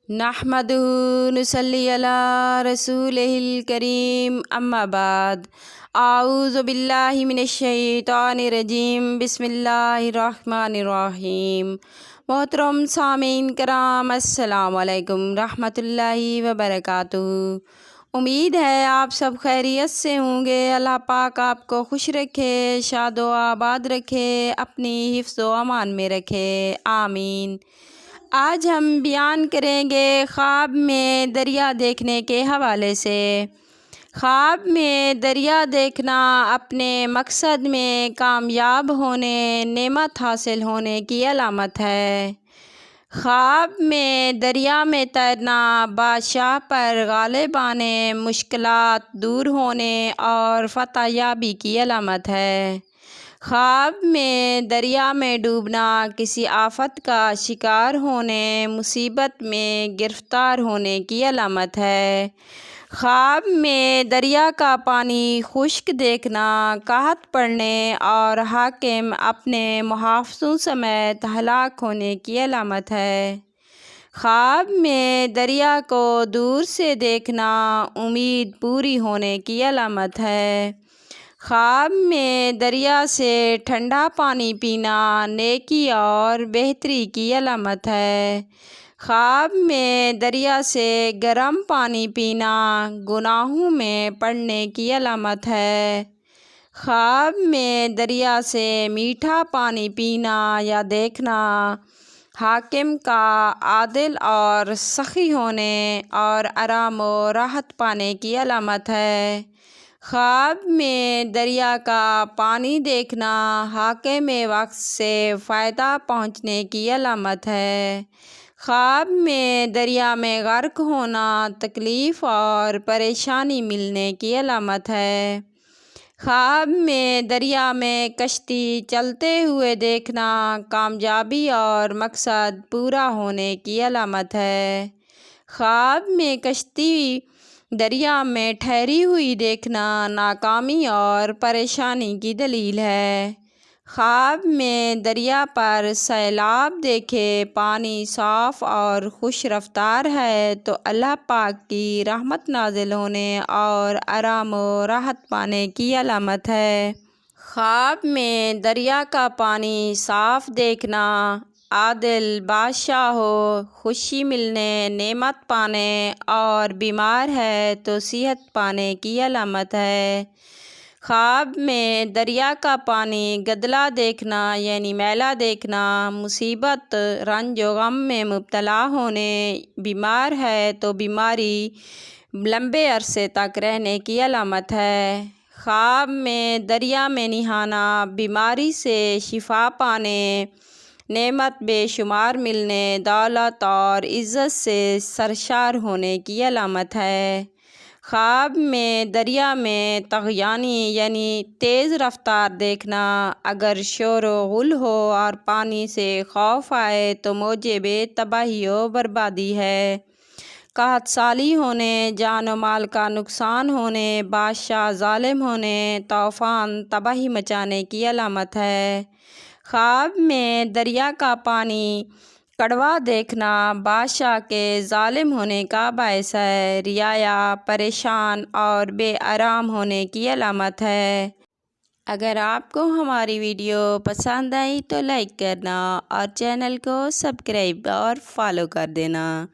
نحمدہ نصلی علی رسولہ الکریم اما بعد اعوذ باللہ من الشیطان الرجیم بسم اللہ الرحمن الرحیم۔ محترم سامعین کرام، السلام علیکم رحمۃ اللہ وبرکاتہ۔ امید ہے آپ سب خیریت سے ہوں گے۔ اللہ پاک آپ کو خوش رکھے، شاد و آباد رکھے، اپنی حفظ و امان میں رکھے، آمین۔ آج ہم بیان کریں گے خواب میں دریا دیکھنے کے حوالے سے۔ خواب میں دریا دیکھنا اپنے مقصد میں کامیاب ہونے، نعمت حاصل ہونے کی علامت ہے۔ خواب میں دریا میں تیرنا بادشاہ پر غالب آنے، مشکلات دور ہونے اور فتح یابی کی علامت ہے۔ خواب میں دریا میں ڈوبنا کسی آفت کا شکار ہونے، مصیبت میں گرفتار ہونے کی علامت ہے۔ خواب میں دریا کا پانی خشک دیکھنا قحط پڑنے اور حاکم اپنے محافظوں سمیت ہلاک ہونے کی علامت ہے۔ خواب میں دریا کو دور سے دیکھنا امید پوری ہونے کی علامت ہے۔ خواب میں دریا سے ٹھنڈا پانی پینا نیکی اور بہتری کی علامت ہے۔ خواب میں دریا سے گرم پانی پینا گناہوں میں پڑنے کی علامت ہے۔ خواب میں دریا سے میٹھا پانی پینا یا دیکھنا حاکم کا عادل اور سخی ہونے اور آرام و راحت پانے کی علامت ہے۔ خواب میں دریا کا پانی دیکھنا حاکم وقت سے فائدہ پہنچنے کی علامت ہے۔ خواب میں دریا میں غرق ہونا تکلیف اور پریشانی ملنے کی علامت ہے۔ خواب میں دریا میں کشتی چلتے ہوئے دیکھنا کامیابی اور مقصد پورا ہونے کی علامت ہے۔ خواب میں کشتی دریا میں ٹھہری ہوئی دیکھنا ناکامی اور پریشانی کی دلیل ہے۔ خواب میں دریا پر سیلاب دیکھے، پانی صاف اور خوش رفتار ہے تو اللہ پاک کی رحمت نازل ہونے اور آرام و راحت پانے کی علامت ہے۔ خواب میں دریا کا پانی صاف دیکھنا عادل بادشاہ ہو، خوشی ملنے، نعمت پانے اور بیمار ہے تو صحت پانے کی علامت ہے۔ خواب میں دریا کا پانی گدلا دیکھنا یعنی میلا دیکھنا مصیبت، رنج و غم میں مبتلا ہونے، بیمار ہے تو بیماری لمبے عرصے تک رہنے کی علامت ہے۔ خواب میں دریا میں نہانا بیماری سے شفا پانے، نعمت بے شمار ملنے، دولت اور عزت سے سرشار ہونے کی علامت ہے۔ خواب میں دریا میں طغیانی یعنی تیز رفتار دیکھنا اگر شور و غل ہو اور پانی سے خوف آئے تو موجب تباہی و بربادی ہے۔ قحط سالی ہونے، جان و مال کا نقصان ہونے، بادشاہ ظالم ہونے، طوفان تباہی مچانے کی علامت ہے۔ خواب میں دریا کا پانی کڑوا دیکھنا بادشاہ کے ظالم ہونے کا باعث ہے، رعایا پریشان اور بے آرام ہونے کی علامت ہے۔ اگر آپ کو ہماری ویڈیو پسند آئی تو لائک کرنا اور چینل کو سبسکرائب اور فالو کر دینا۔